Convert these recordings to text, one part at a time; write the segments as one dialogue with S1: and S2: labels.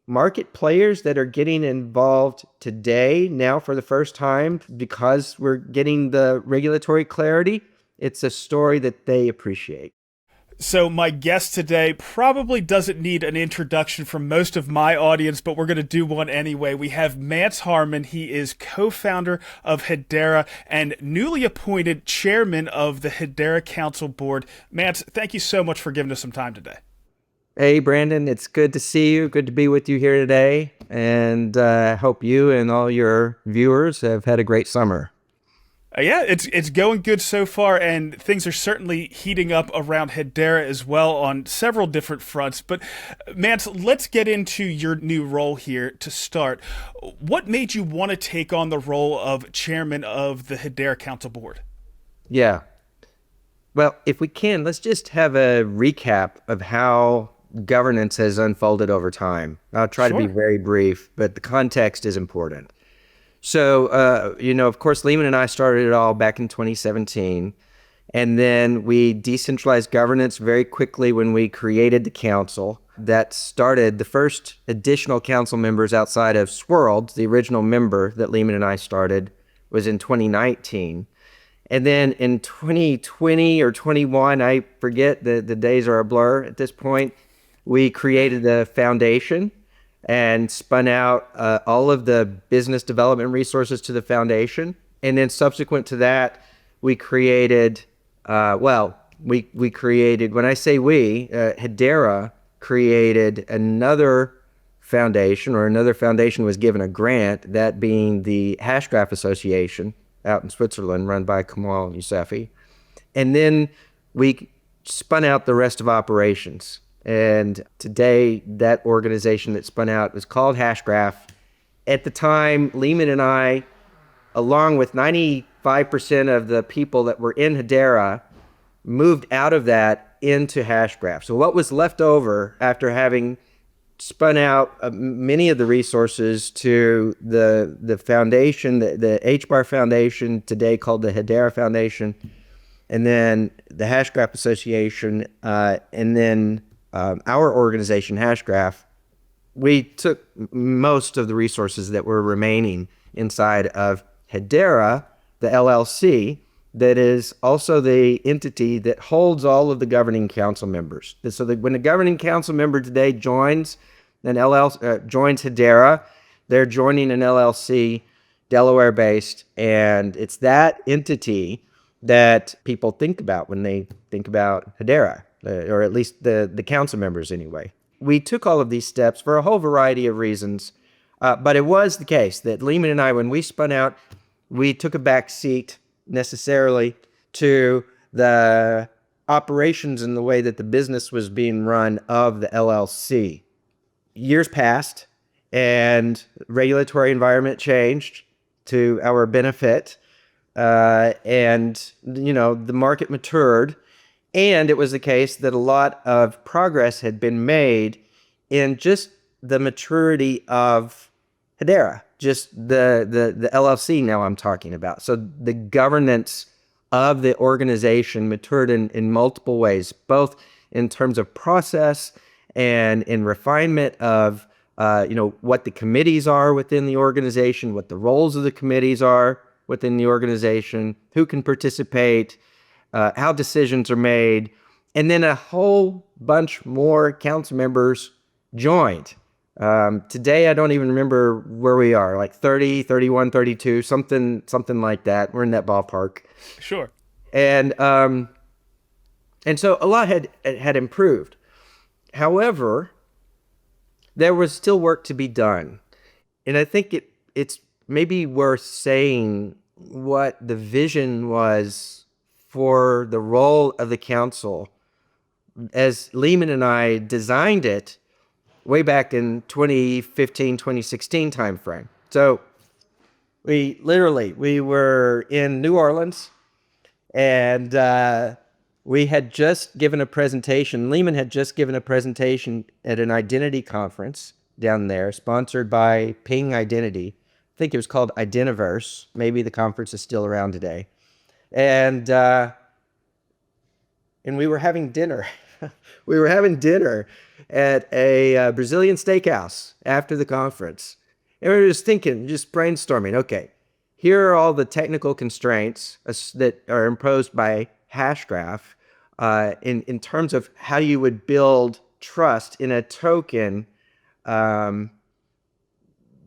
S1: market players that are getting involved today now for the first time because we're getting the regulatory clarity. It's a story that they appreciate.
S2: So, my guest today probably doesn't need an introduction from most of my audience, but we're going to do one anyway. We have Mance Harmon. He is co-founder of Hedera and newly appointed chairman of the Hedera Council Board. Mance, thank you so much for giving us some time today.
S1: Hey, Brandon, it's good to see you. Good to be with you here today. And I hope you and all your viewers have had a great summer.
S2: Yeah, it's going good so far, and things are certainly heating up around Hedera as well on several different fronts. But Mance, let's get into your new role here to start. What made you want to take on the role of chairman of the Hedera Council Board?
S1: Yeah. Well, if we can, let's just have a recap of how governance has unfolded over time. I'll try to be
S2: Sure.
S1: very brief, but the context is important. So, of course, Lehman and I started it all back in 2017. And then we decentralized governance very quickly when we created the council. That started the first additional council members outside of Swirlds, the original member that Lehman and I started, was in 2019. And then in 2020 or 21, I forget, the days are a blur at this point, we created the foundation and spun out all of the business development resources to the foundation. And then subsequent to that, we created, we created, when I say we, Hedera created another foundation, or another foundation was given a grant, that being the Hashgraph Association out in Switzerland, run by Kamal Yousefi. And then we spun out the rest of operations. And today, that organization that spun out was called Hashgraph. At the time, Lehman and I, along with 95% of the people that were in Hedera, moved out of that into Hashgraph. So what was left over after having spun out many of the resources to the foundation, the HBAR Foundation, today called the Hedera Foundation, and then the Hashgraph Association, and then our organization, Hashgraph, we took most of the resources that were remaining inside of Hedera, the LLC, that is also the entity that holds all of the governing council members. So that when a governing council member today joins joins Hedera, they're joining an LLC, Delaware-based, and it's that entity that people think about when they think about Hedera, or at least the council members anyway. We took all of these steps for a whole variety of reasons, but it was the case that Lehman and I, when we spun out, we took a back seat necessarily to the operations and the way that the business was being run of the LLC. Years passed and regulatory environment changed to our benefit, and the market matured, and it was the case that a lot of progress had been made in just the maturity of Hedera, just the LLC now I'm talking about. So the governance of the organization matured in multiple ways, both in terms of process and in refinement of what the committees are within the organization, what the roles of the committees are within the organization, who can participate, how decisions are made, and then a whole bunch more council members joined. Today, I don't even remember where we are, like 30, 31, 32, something like that. We're in that ballpark.
S2: Sure.
S1: And so a lot had improved. However, there was still work to be done. And I think it's maybe worth saying what the vision was for the role of the council as Lehman and I designed it way back in 2015, 2016 timeframe. So we were in New Orleans, and we had just given a presentation. Lehman had just given a presentation at an identity conference down there, sponsored by Ping Identity. I think it was called Identiverse. Maybe the conference is still around today. And we were having dinner we were having dinner at a Brazilian steakhouse after the conference. And we were just thinking, just brainstorming, okay, here are all the technical constraints that are imposed by Hashgraph in terms of how you would build trust in a token um,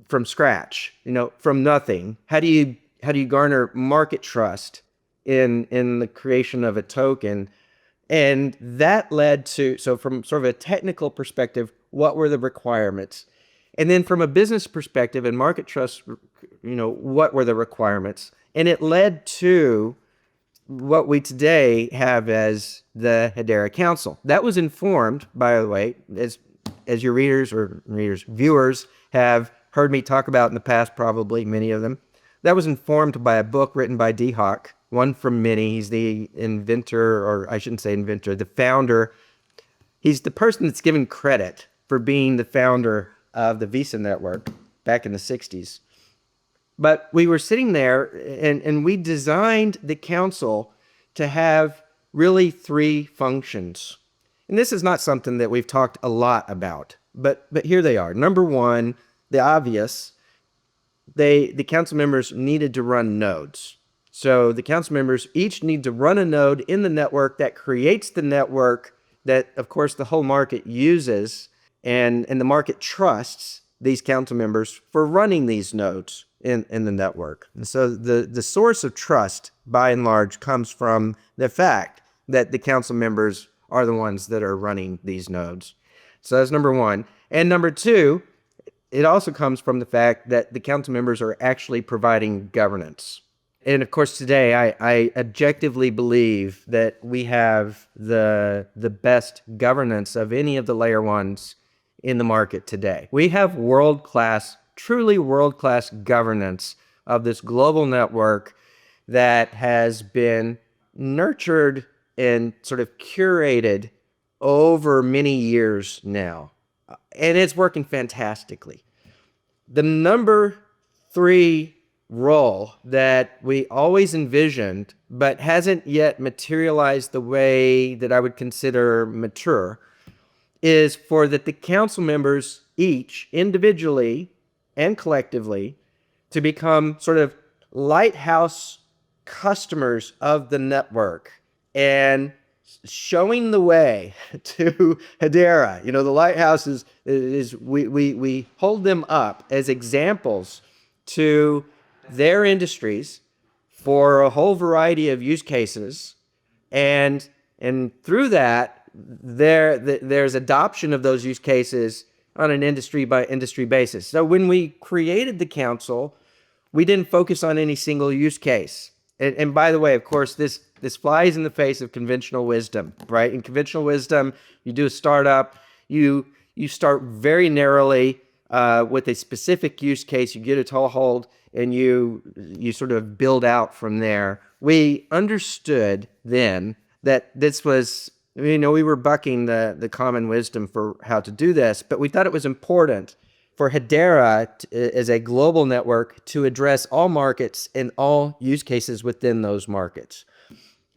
S1: from scratch, from nothing. How do you garner market trust in the creation of a token? And that led to, so from sort of a technical perspective, what were the requirements? And then from a business perspective and market trust, what were the requirements? And it led to what we today have as the Hedera Council. That was informed, by the way, as your viewers have heard me talk about in the past, probably many of them. That was informed by a book written by D. Hawk, one from many. He's the inventor, or I shouldn't say inventor, the founder. He's the person that's given credit for being the founder of the Visa network back in the 60s. But we were sitting there and we designed the council to have really three functions. And this is not something that we've talked a lot about, but here they are. Number one, the obvious, the council members needed to run nodes. So the council members each need to run a node in the network that creates the network that, of course, the whole market uses, and the market trusts these council members for running these nodes in the network. And so the source of trust, by and large, comes from the fact that the council members are the ones that are running these nodes. So that's number one. And number two, it also comes from the fact that the council members are actually providing governance. And of course, today, I objectively believe that we have the best governance of any of the layer ones in the market today. We have world-class, truly world-class governance of this global network that has been nurtured and sort of curated over many years now. And it's working fantastically. The number three role that we always envisioned, but hasn't yet materialized the way that I would consider mature, is for that the council members each individually and collectively to become sort of lighthouse customers of the network and showing the way to Hedera. The lighthouse is we hold them up as examples to their industries for a whole variety of use cases, and through that there's adoption of those use cases on an industry by industry basis. So when we created the council, we didn't focus on any single use case. And by the way, of course, this flies in the face of conventional wisdom, right? In conventional wisdom, you do a startup, you start very narrowly with a specific use case, you get a toehold, and you sort of build out from there. We understood then that this was, we were bucking the common wisdom for how to do this, but we thought it was important for Hedera as a global network to address all markets and all use cases within those markets.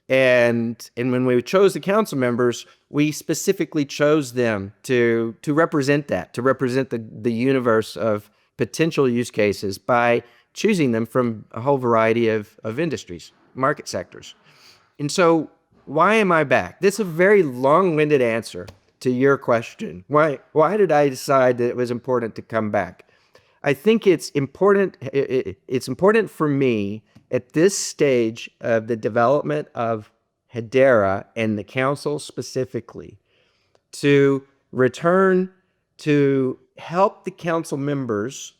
S1: And when we chose the council members, we specifically chose them to represent that, to represent the universe of potential use cases by choosing them from a whole variety of industries, market sectors. And so why am I back? This is a very long-winded answer to your question. Why did I decide that it was important to come back? I think it's important. It's important for me at this stage of the development of Hedera and the council specifically to return to help the council members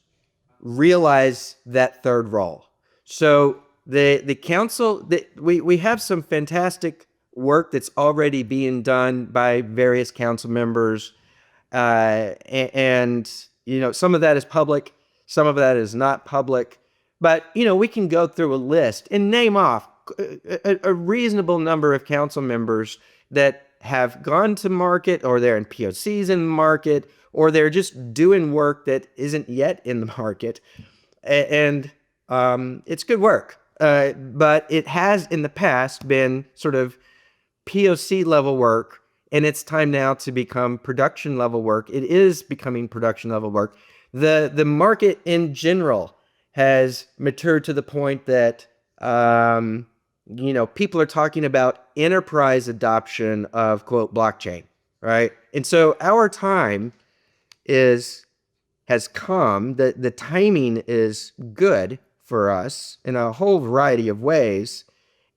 S1: realize that third role. So the council, we have some fantastic work that's already being done by various council members, and some of that is public, some of that is not public, but we can go through a list and name off a reasonable number of council members that have gone to market, or they're in POCs in the market, or they're just doing work that isn't yet in the market, and it's good work, but it has in the past been sort of POC level work and it's time now to become production level work. It is becoming production level work. The market in general has matured to the point that people are talking about enterprise adoption of quote blockchain, right? And so our time has come. The timing is good for us in a whole variety of ways.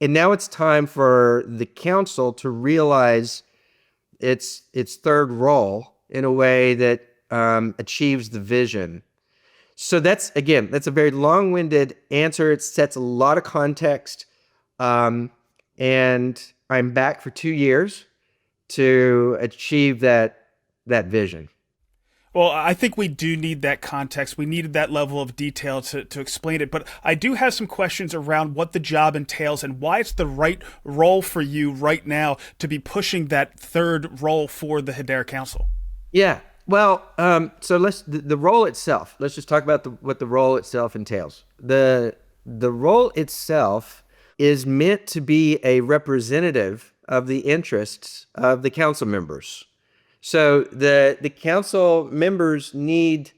S1: And now it's time for the council to realize its third role in a way that achieves the vision. So that's a very long-winded answer. It sets a lot of context. And I'm back for 2 years to achieve that vision.
S2: Well, I think we do need that context. We needed that level of detail to explain it. But I do have some questions around what the job entails and why it's the right role for you right now to be pushing that third role for the Hedera Council.
S1: Yeah. Well, so the role itself. Let's just talk about what the role itself entails. The role itself is meant to be a representative of the interests of the council members. So the council members need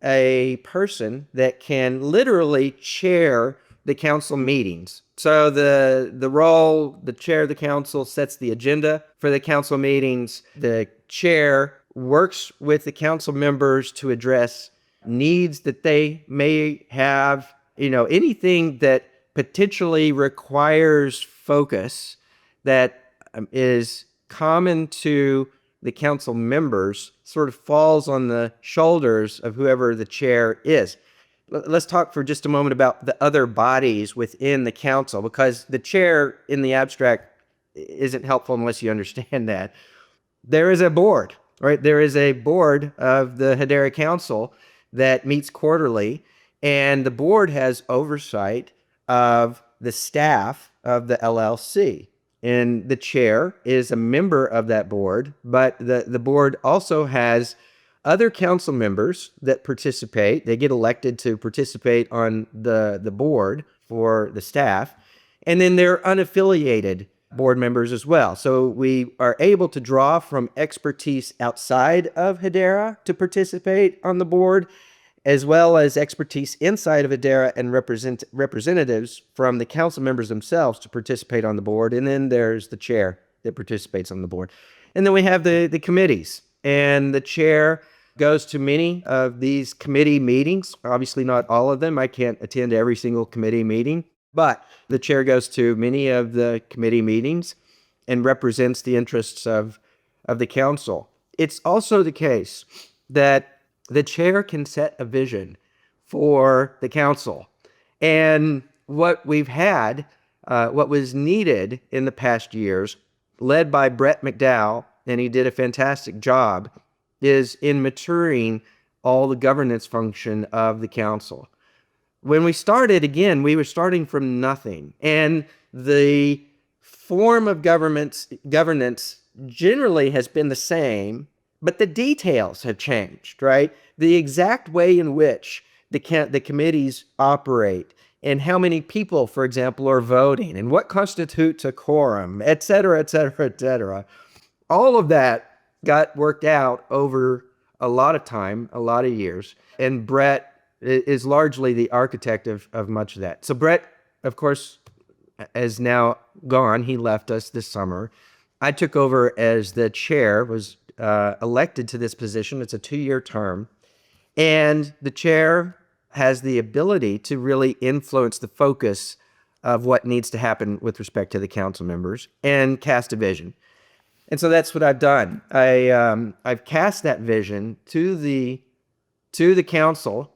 S1: a person that can literally chair the council meetings. So the chair of the council sets the agenda for the council meetings. The chair works with the council members to address needs that they may have, anything that potentially requires focus that is common to the council members sort of falls on the shoulders of whoever the chair is. Let's talk for just a moment about the other bodies within the council, because the chair in the abstract isn't helpful unless you understand that. There is a board, right? There is a board of the Hedera Council that meets quarterly, and the board has oversight of the staff of the LLC. And the chair is a member of that board, but the board also has other council members that participate. They get elected to participate on the board for the staff. And then they're unaffiliated board members as well. So we are able to draw from expertise outside of Hedera to participate on the board, as well as expertise inside of Hedera and representatives from the council members themselves to participate on the board. And then there's the chair that participates on the board. And then we have the committees. And the chair goes to many of these committee meetings. Obviously not all of them. I can't attend every single committee meeting. But the chair goes to many of the committee meetings and represents the interests of the council. It's also the case that the chair can set a vision for the council. And what we've had, what was needed in the past years, led by Brett McDowell, and he did a fantastic job, is in maturing all the governance function of the council. When we started, again, we were starting from nothing. And the form of governance generally has been the same, but the details have changed, right? The exact way in which the committees operate and how many people, for example, are voting and what constitutes a quorum, et cetera, et cetera, et cetera. All of that got worked out over a lot of time, a lot of years. And Brett is largely the architect of much of that. So Brett, of course, is now gone. He left us this summer. I took over as the chair, was elected to this position. It's a 2-year term. And the chair has the ability to really influence the focus of what needs to happen with respect to the council members and cast a vision. And so that's what I've done. I've cast that vision to the council,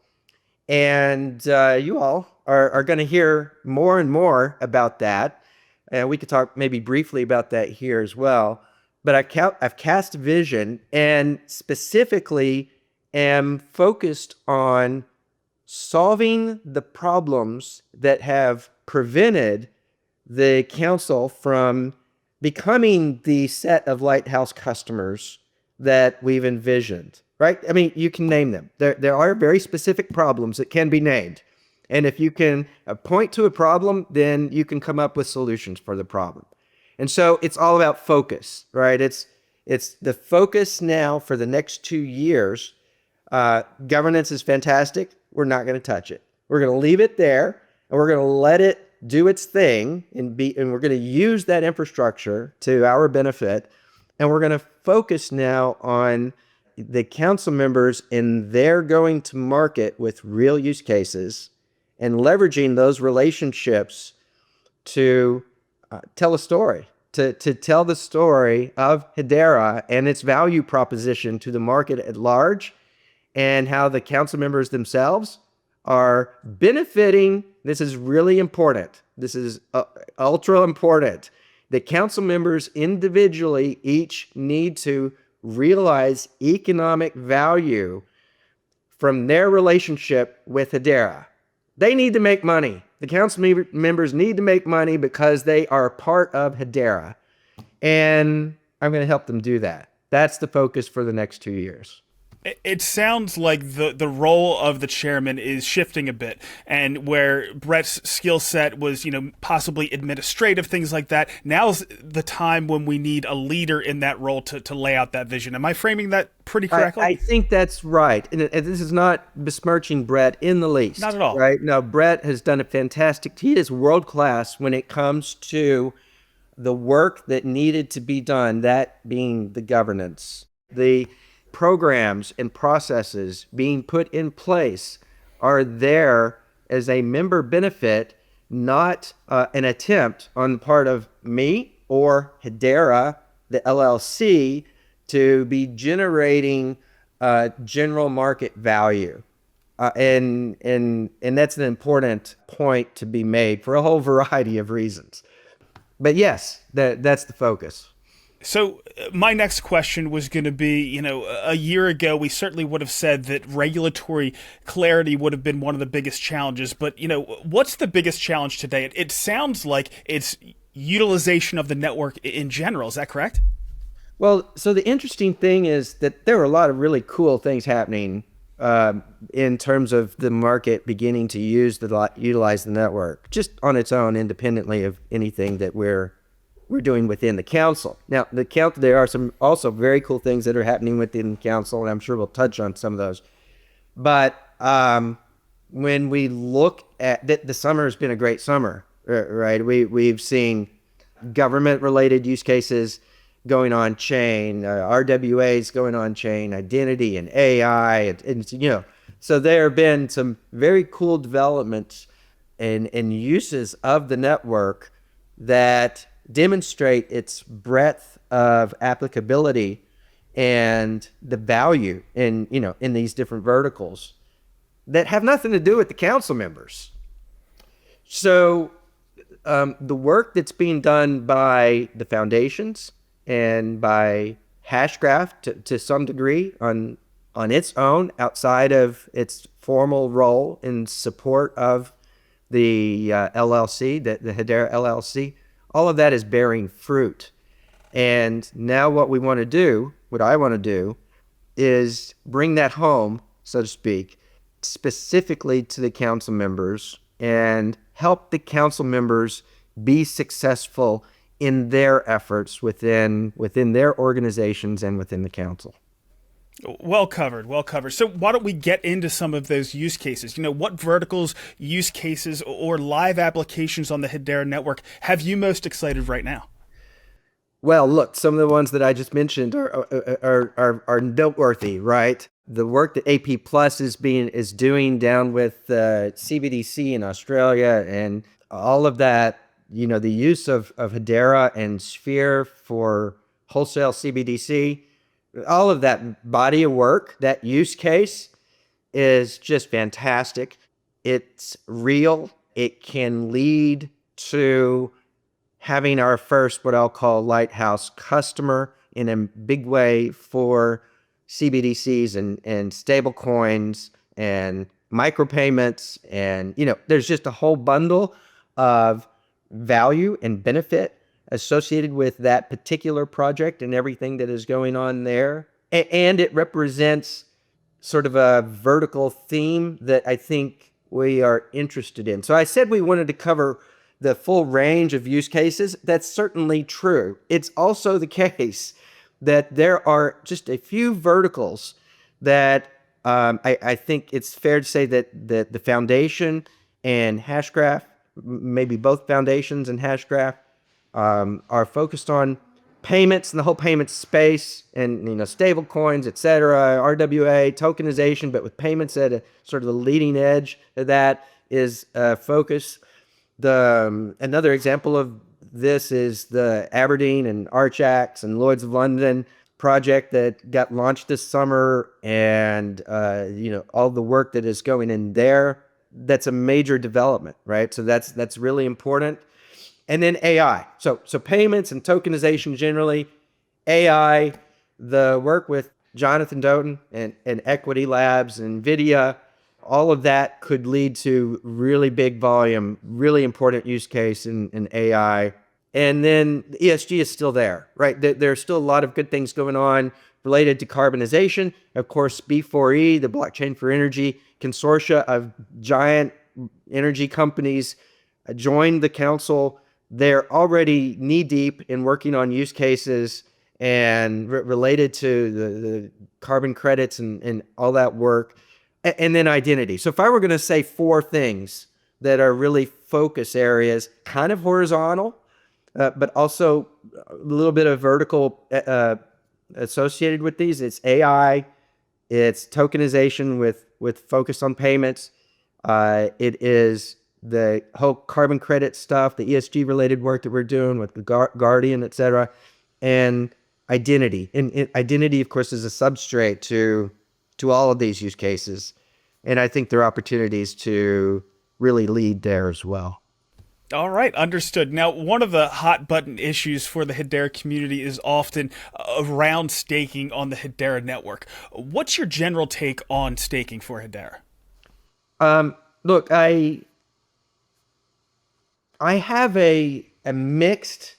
S1: and you all are going to hear more and more about that. And we could talk maybe briefly about that here as well. But I've cast a vision and specifically am focused on solving the problems that have prevented the council from becoming the set of lighthouse customers that we've envisioned, right? I mean, you can name them. There are very specific problems that can be named. And if you can point to a problem, then you can come up with solutions for the problem. And so it's all about focus, right? It's the focus now for the next 2 years. Governance is fantastic. We're not going to touch it. We're going to leave it there, and we're going to let it do its thing, and we're going to use that infrastructure to our benefit. And we're going to focus now on the council members, and they're going to market with real use cases and leveraging those relationships to tell a story, to tell the story of Hedera and its value proposition to the market at large, and how the council members themselves are benefiting. This is really important. This is ultra important. The council members individually each need to realize economic value from their relationship with Hedera. They need to make money. The council members need to make money because they are part of Hedera. And I'm going to help them do that. That's the focus for the next 2 years.
S2: It sounds like the role of the chairman is shifting a bit, and where Brett's skill set was, possibly administrative, things like that. Now's the time when we need a leader in that role to lay out that vision. Am I framing that pretty correctly?
S1: I think that's right. And this is not besmirching Brett in the least.
S2: Not at all.
S1: Right? No, Brett has done a fantastic, he is world class when it comes to the work that needed to be done, that being the governance. The programs and processes being put in place are there as a member benefit, not an attempt on the part of me or Hedera, the LLC, to be generating general market value. And that's an important point to be made for a whole variety of reasons. But yes, that's the focus.
S2: So my next question was going to be, a year ago, we certainly would have said that regulatory clarity would have been one of the biggest challenges. But, what's the biggest challenge today? It sounds like it's utilization of the network in general. Is that correct?
S1: Well, so the interesting thing is that there are a lot of really cool things happening in terms of the market beginning to utilize the network just on its own, independently of anything that we're doing within the council. Now, there are some also very cool things that are happening within the council, and I'm sure we'll touch on some of those. But when we look at the summer has been a great summer, right? We've seen government-related use cases going on chain, RWAs going on chain, identity and AI, and so there have been some very cool developments and uses of the network that demonstrate its breadth of applicability and the value in these different verticals that have nothing to do with the council members. So the work that's being done by the foundations and by Hashgraph to some degree on its own, outside of its formal role in support of the LLC, the Hedera LLC, all of that is bearing fruit. And now what I want to do, is bring that home, so to speak, specifically to the council members and help the council members be successful in their efforts within their organizations and within the council.
S2: Well covered. So why don't we get into some of those use cases? What verticals, use cases, or live applications on the Hedera network have you most excited right now?
S1: Well, look, some of the ones that I just mentioned are noteworthy, right? The work that AP Plus is doing down with CBDC in Australia, and all of that, the use of Hedera and Sphere for wholesale CBDC. All of that body of work, that use case is just fantastic. It's real. It can lead to having our first, what I'll call, lighthouse customer in a big way for CBDCs and stable coins and micropayments. And, there's just a whole bundle of value and benefit associated with that particular project and everything that is going on there. And it represents sort of a vertical theme that I think we are interested in. So I said we wanted to cover the full range of use cases. That's certainly true. It's also the case that there are just a few verticals that I think it's fair to say that the foundation and Hashgraph, maybe both foundations and Hashgraph, are focused on payments and the whole payments space, and stable coins, et cetera, RWA, tokenization, but with payments at a sort of the leading edge of that is focus. Another example of this is the Aberdeen and Archax and Lloyd's of London project that got launched this summer, and all the work that is going in there. That's a major development, right? So that's really important. And then AI. So payments and tokenization generally, AI, the work with Jonathan Doughton and Equity Labs, NVIDIA, all of that could lead to really big volume, really important use case in AI. And then ESG is still there, right? There's still a lot of good things going on related to carbonization. Of course, B4E, the Blockchain for Energy consortia of giant energy companies, joined the council. They're already knee-deep in working on use cases and related to the carbon credits and all that work. And then identity. So if I were going to say 4 things that are really focus areas, kind of horizontal, but also a little bit of vertical associated with these, it's AI, it's tokenization with focus on payments, it is the whole carbon credit stuff, the ESG related work that we're doing with the Guardian, et cetera, and identity. And identity, of course, is a substrate to all of these use cases. And I think there are opportunities to really lead there as well.
S2: All right, understood. Now, one of the hot button issues for the Hedera community is often around staking on the Hedera network. What's your general take on staking for Hedera?
S1: Look, I have a mixed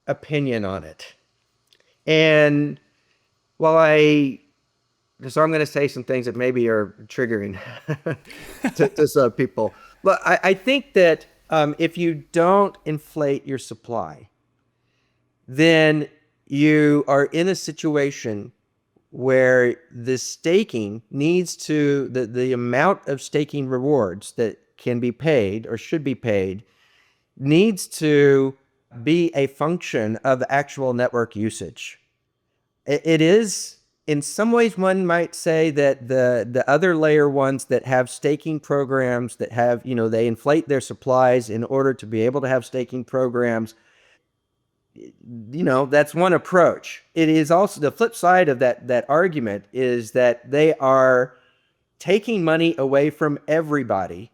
S1: opinion on it. And while so I'm going to say some things that maybe are triggering to some people. But I think that if you don't inflate your supply, then you are in a situation where the staking needs to, the amount of staking rewards that can be paid or should be paid needs to be a function of actual network usage. It is, in some ways, one might say that the other layer ones that have staking programs that have, they inflate their supplies in order to be able to have staking programs. That's one approach. It is also the flip side of that argument is that they are taking money away from everybody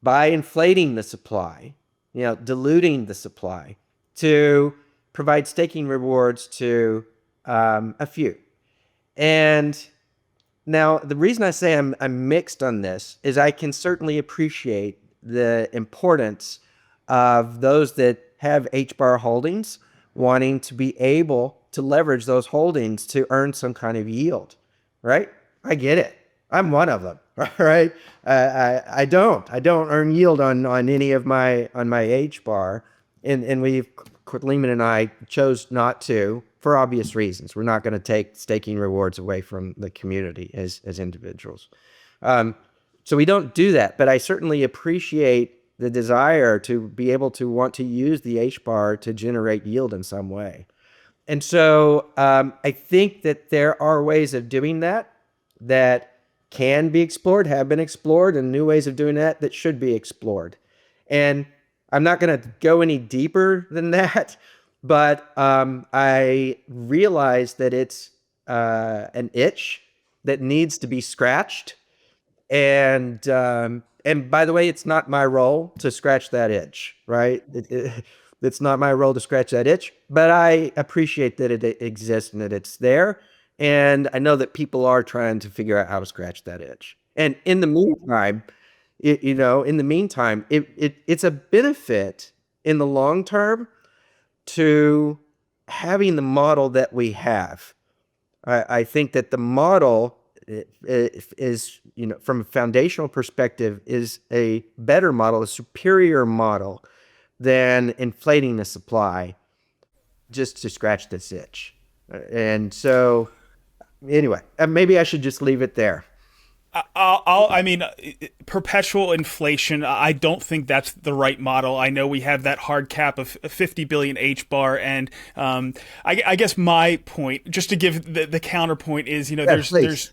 S1: by inflating the supply, diluting the supply to provide staking rewards to a few. And now the reason I say I'm mixed on this is I can certainly appreciate the importance of those that have HBAR holdings wanting to be able to leverage those holdings to earn some kind of yield, right? I get it. I'm one of them, right? I don't earn yield on any of my HBAR, and Lehman and I chose not to for obvious reasons. We're not going to take staking rewards away from the community as individuals. So we don't do that, but I certainly appreciate the desire to be able to want to use the HBAR to generate yield in some way. And so I think that there are ways of doing that can be explored, have been explored, and new ways of doing that should be explored. And I'm not going to go any deeper than that, but I realize that it's an itch that needs to be scratched. And by the way, it's not my role to scratch that itch, right? It's not my role to scratch that itch, but I appreciate that it exists and that it's there. And I know that people are trying to figure out how to scratch that itch. And in the meantime, it's a benefit in the long term to having the model that we have. I think that the model is, from a foundational perspective, is a better model, a superior model than inflating the supply just to scratch this itch. And so, anyway, maybe I should just leave it there.
S2: I mean, perpetual inflation. I don't think that's the right model. I know we have that hard cap of 50 billion HBAR, and I guess my point, just to give the counterpoint, is there's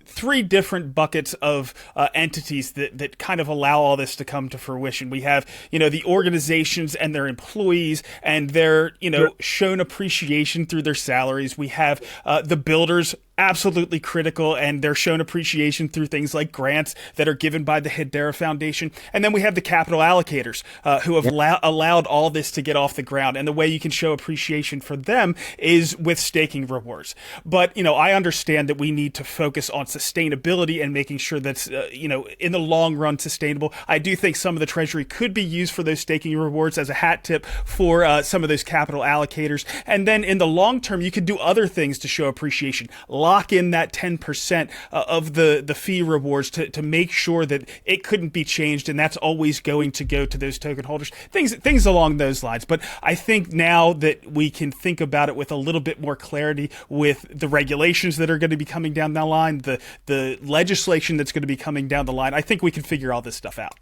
S2: three different buckets of entities that kind of allow all this to come to fruition. We have, the organizations and their employees and their, shown appreciation through their salaries. We have the builders, absolutely critical, and they're shown appreciation through things like grants that are given by the Hedera Foundation. And then we have the capital allocators who have allowed all this to get off the ground. And the way you can show appreciation for them is with staking rewards. But, I understand that we need to focus on sustainability and making sure that's, in the long run sustainable. I do think some of the treasury could be used for those staking rewards as a hat tip for some of those capital allocators. And then in the long term, you could do other things to show appreciation. Lock in that 10% of the fee rewards to make sure that it couldn't be changed, and that's always going to go to those token holders. Things along those lines. But I think now that we can think about it with a little bit more clarity, with the regulations that are going to be coming down the line, the legislation that's going to be coming down the line, I think we can figure all this stuff out.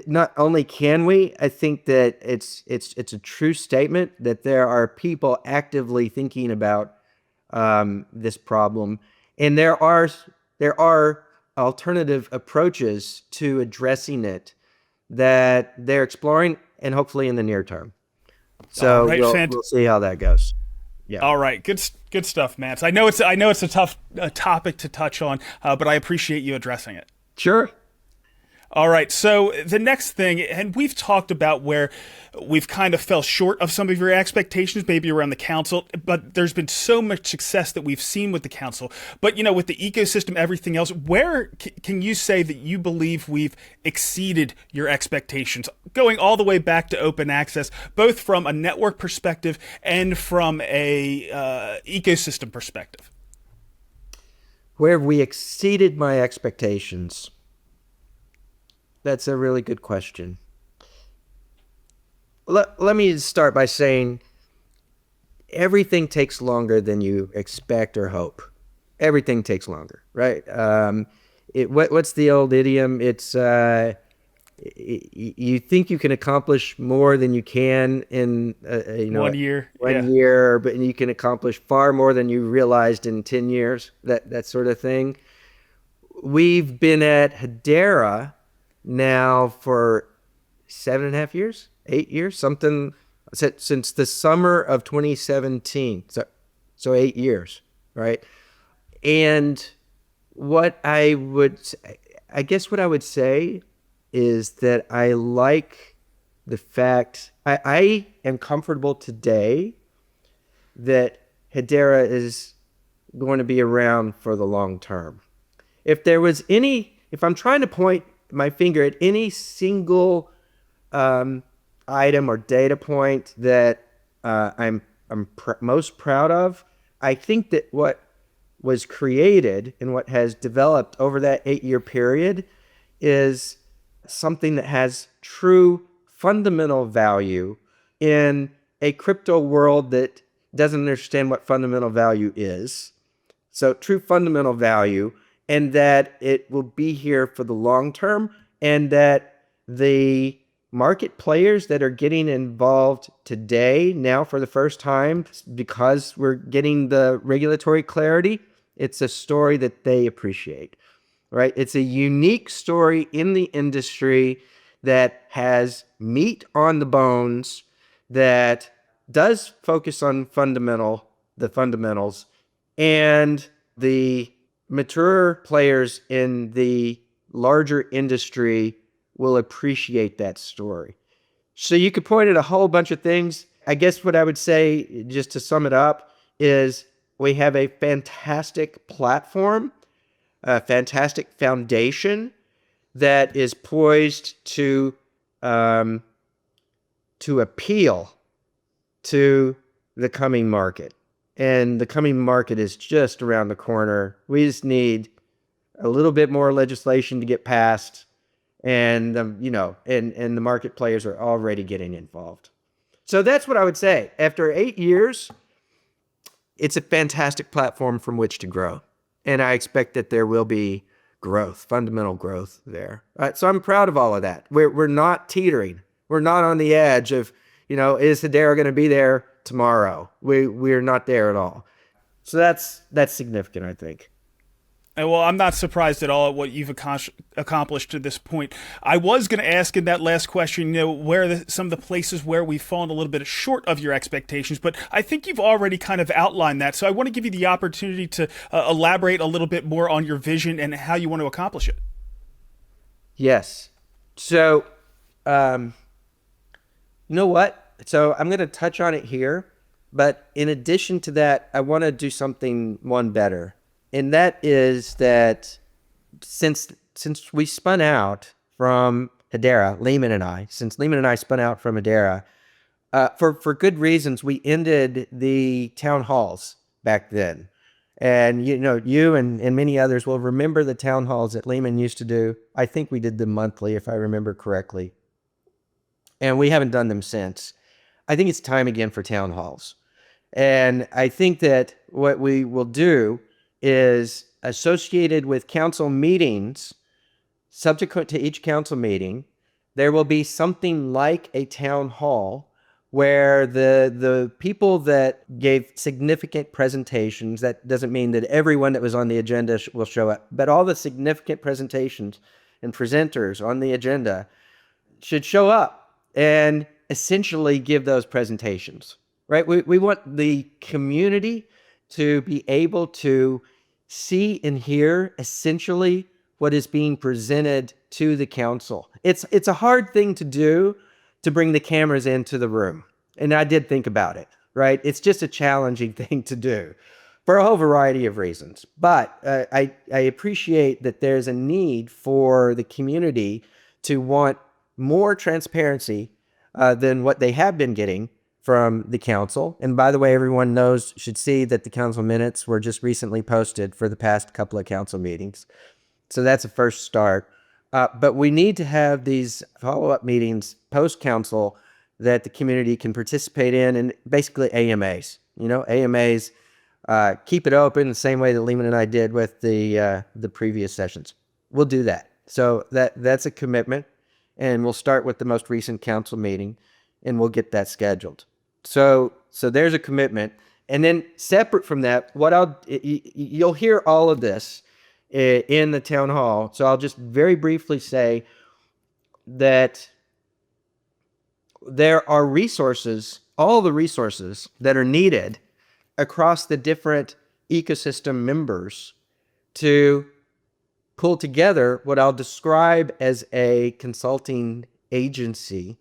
S1: Not only can we, I think that it's a true statement that there are people actively thinking about this problem, and there are alternative approaches to addressing it that they're exploring, and hopefully in the near term. So we'll see how that goes. Yeah.
S2: All right. Good stuff, Mance. I know it's a tough topic to touch on, but I appreciate you addressing it.
S1: Sure.
S2: All right, so the next thing, and we've talked about where we've kind of fell short of some of your expectations, maybe around the council, but there's been so much success that we've seen with the council. But, with the ecosystem, everything else, where can you say that you believe we've exceeded your expectations, going all the way back to open access, both from a network perspective and from a ecosystem perspective?
S1: Where have we exceeded my expectations? That's a really good question. Let me start by saying everything takes longer than you expect or hope. Everything takes longer, right? What's the old idiom? It's you think you can accomplish more than you can in
S2: 1 year.
S1: One year, but you can accomplish far more than you realized in 10 years. That sort of thing. We've been at Hedera now for 7.5 years, 8 years, something, since the summer of 2017. So 8 years, right? And I guess what I would say is that I like the fact I am comfortable today that Hedera is going to be around for the long term. If I'm trying to point my finger at any single item or data point that I'm most proud of, I think that what was created and what has developed over that 8-year period is something that has true fundamental value in a crypto world that doesn't understand what fundamental value is. So true fundamental value, and that it will be here for the long term, and that the market players that are getting involved today, now for the first time, because we're getting the regulatory clarity, it's a story that they appreciate, right? It's a unique story in the industry that has meat on the bones, that does focus on the fundamentals, and the mature players in the larger industry will appreciate that story. So you could point at a whole bunch of things. I guess what I would say, just to sum it up, is we have a fantastic platform, a fantastic foundation that is poised to appeal to the coming market. And the coming market is just around the corner. We just need a little bit more legislation to get passed, and and the market players are already getting involved. So that's what I would say. After 8 years, it's a fantastic platform from which to grow. And I expect that there will be growth, fundamental growth there. So I'm proud of all of that. We're not teetering. We're not on the edge of, is Hedera going to be there tomorrow? We're not there at all. So that's significant, I think.
S2: Well, I'm not surprised at all at what you've accomplished to this point. I was going to ask in that last question, where are some of the places where we've fallen a little bit short of your expectations, but I think you've already kind of outlined that. So I want to give you the opportunity to elaborate a little bit more on your vision and how you want to accomplish it.
S1: Yes. So, you know what? So I'm going to touch on it here, but in addition to that, I want to do something one better. And that is that since we spun out from Hedera, Lehman and I spun out from Hedera, for good reasons, we ended the town halls back then. And, you and many others will remember the town halls that Lehman used to do. I think we did them monthly, if I remember correctly. And we haven't done them since. I think it's time again for town halls. And I think that what we will do is associated with council meetings, subsequent to each council meeting, there will be something like a town hall where the people that gave significant presentations, that doesn't mean that everyone that was on the agenda will show up, but all the significant presentations and presenters on the agenda should show up and essentially give those presentations, right? We want the community to be able to see and hear essentially what is being presented to the council. It's a hard thing to do, to bring the cameras into the room. And I did think about it, right? It's just a challenging thing to do for a whole variety of reasons. But I appreciate that there's a need for the community to want more transparency than what they have been getting from the council. And by the way, everyone should see that the council minutes were just recently posted for the past couple of council meetings. So that's a first start. But we need to have these follow-up meetings post-council that the community can participate in, and basically AMAs. AMAs, keep it open the same way that Lehman and I did with the previous sessions. We'll do that. So that's a commitment, and we'll start with the most recent council meeting, and we'll get that scheduled. So there's a commitment. And then separate from that, you'll hear all of this in the town hall. So I'll just very briefly say that there are resources, all the resources that are needed across the different ecosystem members to pull together what I'll describe as a consulting agency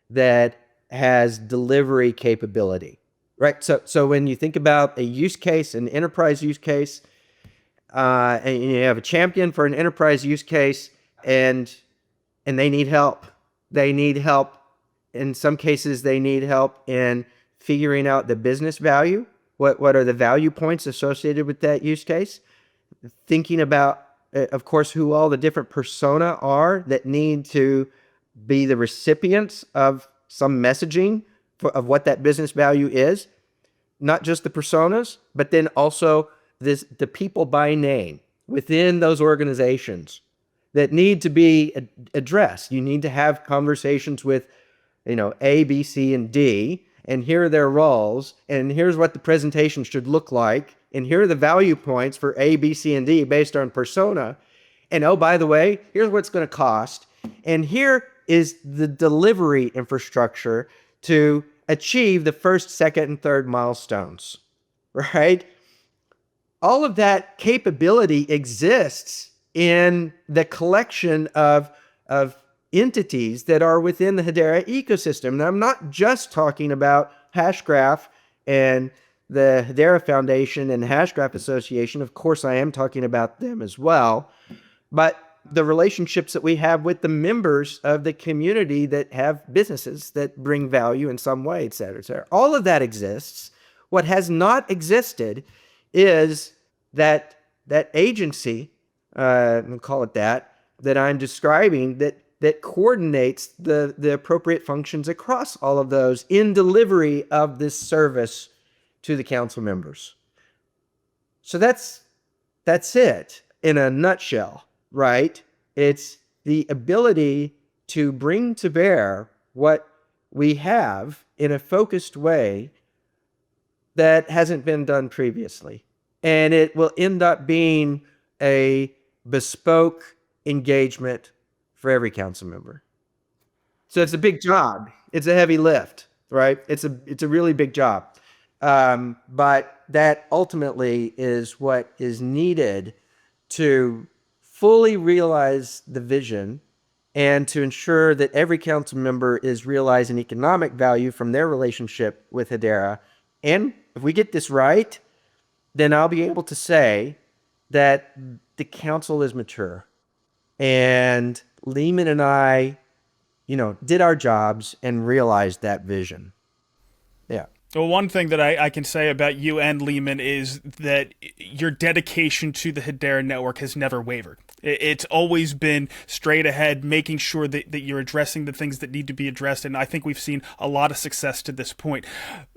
S1: that has delivery capability, right? So when you think about a use case, an enterprise use case, and you have a champion for an enterprise use case, and they need help. They need help. In some cases, they need help in figuring out the business value. What are the value points associated with that use case? Thinking about, of course, who all the different persona are that need to be the recipients of some messaging of what that business value is. Not just the personas, but then also the people by name within those organizations that need to be addressed. You need to have conversations with, A, B, C, and D, and here are their roles, and here's what the presentation should look like, and here are the value points for A, B, C, and D based on persona. And oh, by the way, here's what it's going to cost, and here is the delivery infrastructure to achieve the first, second, and third milestones, right? All of that capability exists in the collection of entities that are within the Hedera ecosystem. And I'm not just talking about Hashgraph and the Hedera Foundation and Hashgraph Association. Of course, I am talking about them as well. But the relationships that we have with the members of the community that have businesses that bring value in some way, et cetera, et cetera. All of that exists. What has not existed is that agency, we'll call it that I'm describing, that coordinates the appropriate functions across all of those in delivery of this service to the council members. So that's it in a nutshell, right? It's the ability to bring to bear what we have in a focused way that hasn't been done previously. And it will end up being a bespoke engagement for every council member. So it's a big job. It's a heavy lift, right? It's a really big job. But that ultimately is what is needed to fully realize the vision and to ensure that every council member is realizing economic value from their relationship with Hedera. And if we get this right, then I'll be able to say that the council is mature. And Lehman and I, did our jobs and realized that vision. Yeah.
S2: Well, one thing that I can say about you and Lehman is that your dedication to the Hedera network has never wavered. It's always been straight ahead, making sure that you're addressing the things that need to be addressed, and I think we've seen a lot of success to this point.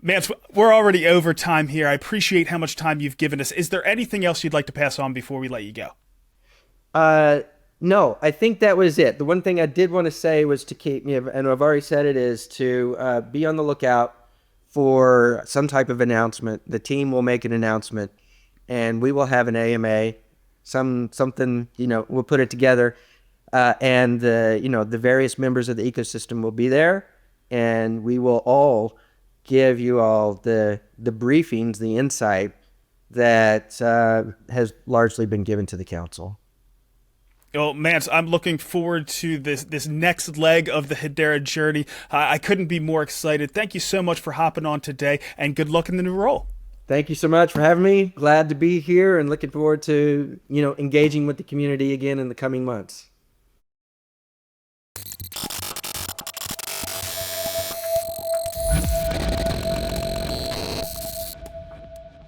S2: Mance, we're already over time here. I appreciate how much time you've given us. Is there anything else you'd like to pass on before we let you go?
S1: No, I think that was it. The one thing I did want to say was to keep, and I've already said it, is to be on the lookout for some type of announcement. The team will make an announcement, and we will have an AMA, something, we'll put it together, and the various members of the ecosystem will be there, and we will all give you all the briefings, the insight that has largely been given to the council.
S2: Well, Mance, I'm looking forward to this next leg of the Hedera journey. I couldn't be more excited. Thank you so much for hopping on today, and good luck in the new role.
S1: Thank you so much for having me. Glad to be here and looking forward to, engaging with the community again in the coming months.